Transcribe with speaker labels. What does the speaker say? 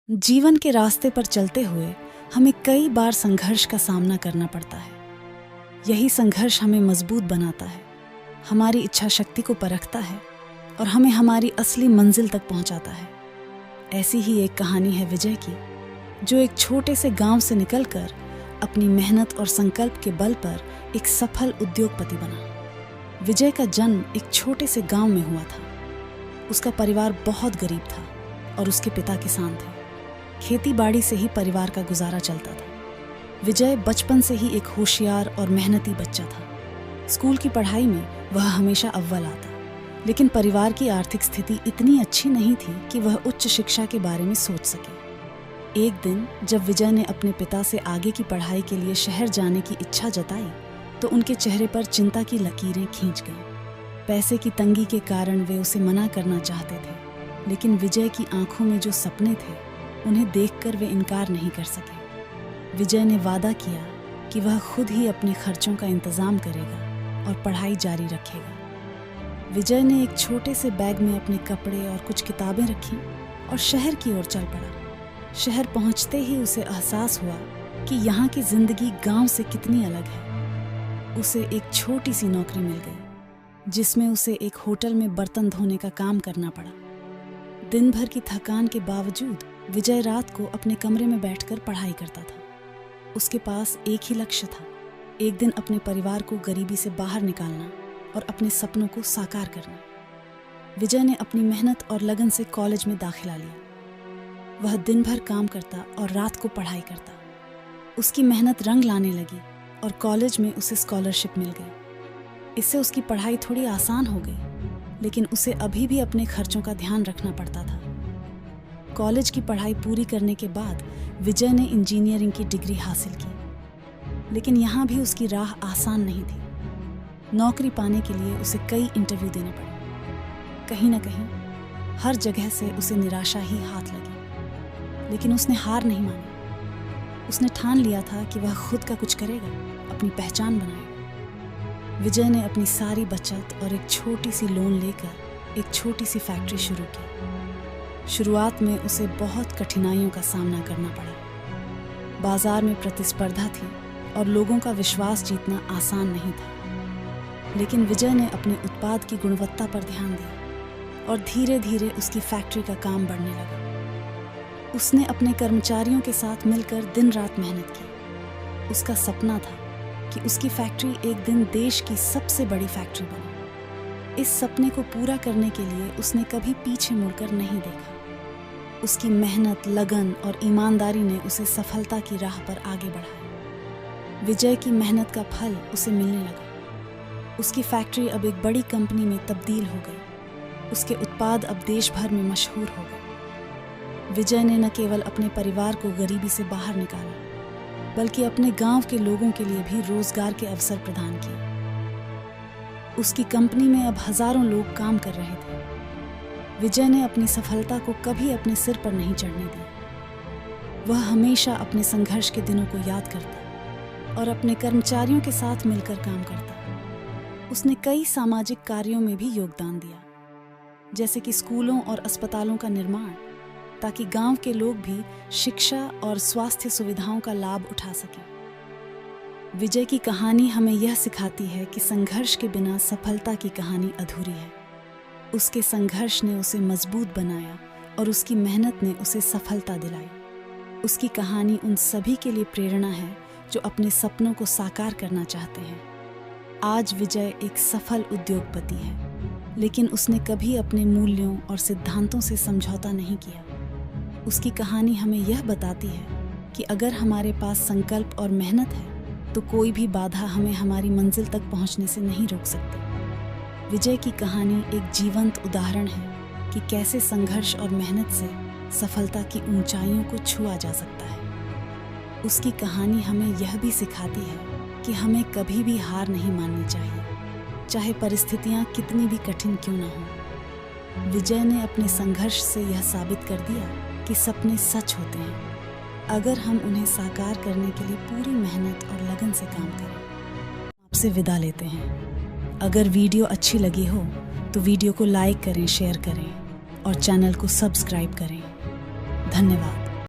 Speaker 1: जीवन के रास्ते पर चलते हुए हमें कई बार संघर्ष का सामना करना पड़ता है। यही संघर्ष हमें मजबूत बनाता है, हमारी इच्छा शक्ति को परखता है और हमें हमारी असली मंजिल तक पहुंचाता है। ऐसी ही एक कहानी है विजय की, जो एक छोटे से गांव से निकलकर अपनी मेहनत और संकल्प के बल पर एक सफल उद्योगपति बना। विजय का जन्म एक छोटे से गांव में हुआ था। उसका परिवार बहुत गरीब था और उसके पिता किसान थे। खेती बाड़ी से ही परिवार का गुजारा चलता था। विजय बचपन से ही एक होशियार और मेहनती बच्चा था। स्कूल की पढ़ाई में वह हमेशा अव्वल आता, लेकिन परिवार की आर्थिक स्थिति इतनी अच्छी नहीं थी कि वह उच्च शिक्षा के बारे में सोच सके। एक दिन जब विजय ने अपने पिता से आगे की पढ़ाई के लिए शहर जाने की इच्छा जताई, तो उनके चेहरे पर चिंता की लकीरें खींच गईं। पैसे की तंगी के कारण वे उसे मना करना चाहते थे, लेकिन विजय की आंखों में जो सपने थे उन्हें देखकर वे इनकार नहीं कर सके। विजय ने वादा किया कि वह खुद ही अपने खर्चों का इंतजाम करेगा और पढ़ाई जारी रखेगा। विजय ने एक छोटे से बैग में अपने कपड़े और कुछ किताबें रखीं और शहर की ओर चल पड़ा। शहर पहुंचते ही उसे एहसास हुआ कि यहाँ की जिंदगी गांव से कितनी अलग है। उसे एक छोटी सी नौकरी मिल गई, जिसमें उसे एक होटल में बर्तन धोने का काम करना पड़ा। दिन भर की थकान के बावजूद विजय रात को अपने कमरे में बैठकर पढ़ाई करता था। उसके पास एक ही लक्ष्य था, एक दिन अपने परिवार को गरीबी से बाहर निकालना और अपने सपनों को साकार करना। विजय ने अपनी मेहनत और लगन से कॉलेज में दाखिला लिया। वह दिन भर काम करता और रात को पढ़ाई करता। उसकी मेहनत रंग लाने लगी और कॉलेज में उसे स्कॉलरशिप मिल गई। इससे उसकी पढ़ाई थोड़ी आसान हो गई, लेकिन उसे अभी भी अपने खर्चों का ध्यान रखना पड़ता था। कॉलेज की पढ़ाई पूरी करने के बाद विजय ने इंजीनियरिंग की डिग्री हासिल की, लेकिन यहाँ भी उसकी राह आसान नहीं थी। नौकरी पाने के लिए उसे कई इंटरव्यू देने पड़े। कहीं ना कहीं हर जगह से उसे निराशा ही हाथ लगी, लेकिन उसने हार नहीं मानी। उसने ठान लिया था कि वह खुद का कुछ करेगा, अपनी पहचान बनाएगा। विजय ने अपनी सारी बचत और एक छोटी सी लोन लेकर एक छोटी सी फैक्ट्री शुरू की। शुरुआत में उसे बहुत कठिनाइयों का सामना करना पड़ा। बाजार में प्रतिस्पर्धा थी और लोगों का विश्वास जीतना आसान नहीं था, लेकिन विजय ने अपने उत्पाद की गुणवत्ता पर ध्यान दिया और धीरे धीरे उसकी फैक्ट्री का काम बढ़ने लगा। उसने अपने कर्मचारियों के साथ मिलकर दिन रात मेहनत की। उसका सपना था कि उसकी फैक्ट्री एक दिन देश की सबसे बड़ी फैक्ट्री बने। इस सपने को पूरा करने के लिए उसने कभी पीछे मुड़कर नहीं देखा। उसकी मेहनत, लगन और ईमानदारी ने उसे सफलता की राह पर आगे बढ़ाया। विजय की मेहनत का फल उसे मिलने लगा। उसकी फैक्ट्री अब एक बड़ी कंपनी में तब्दील हो गई। उसके उत्पाद अब देश भर में मशहूर हो गए। विजय ने न केवल अपने परिवार को गरीबी से बाहर निकाला, बल्कि अपने गांव के लोगों के लिए भी रोजगार के अवसर प्रदान किए। उसकी कंपनी में अब हजारों लोग काम कर रहे थे। विजय ने अपनी सफलता को कभी अपने सिर पर नहीं चढ़ने दिया। वह हमेशा अपने संघर्ष के दिनों को याद करता और अपने कर्मचारियों के साथ मिलकर काम करता। उसने कई सामाजिक कार्यों में भी योगदान दिया, जैसे कि स्कूलों और अस्पतालों का निर्माण, ताकि गांव के लोग भी शिक्षा और स्वास्थ्य सुविधाओं का लाभ उठा सकें। विजय की कहानी हमें यह सिखाती है कि संघर्ष के बिना सफलता की कहानी अधूरी है। उसके संघर्ष ने उसे मजबूत बनाया और उसकी मेहनत ने उसे सफलता दिलाई। उसकी कहानी उन सभी के लिए प्रेरणा है जो अपने सपनों को साकार करना चाहते हैं। आज विजय एक सफल उद्योगपति है, लेकिन उसने कभी अपने मूल्यों और सिद्धांतों से समझौता नहीं किया। उसकी कहानी हमें यह बताती है कि अगर हमारे पास संकल्प और मेहनत है, तो कोई भी बाधा हमें हमारी मंजिल तक पहुंचने से नहीं रोक सकती। विजय की कहानी एक जीवंत उदाहरण है कि कैसे संघर्ष और मेहनत से सफलता की ऊंचाइयों को छुआ जा सकता है। उसकी कहानी हमें यह भी सिखाती है कि हमें कभी भी हार नहीं माननी चाहिए, चाहे परिस्थितियां कितनी भी कठिन क्यों न हो। विजय ने अपने संघर्ष से यह साबित कर दिया कि सपने सच होते हैं, अगर हम उन्हें साकार करने के लिए पूरी मेहनत और लगन से काम करें। आपसे विदा लेते हैं। अगर वीडियो अच्छी लगी हो तो वीडियो को लाइक करें, शेयर करें और चैनल को सब्सक्राइब करें। धन्यवाद।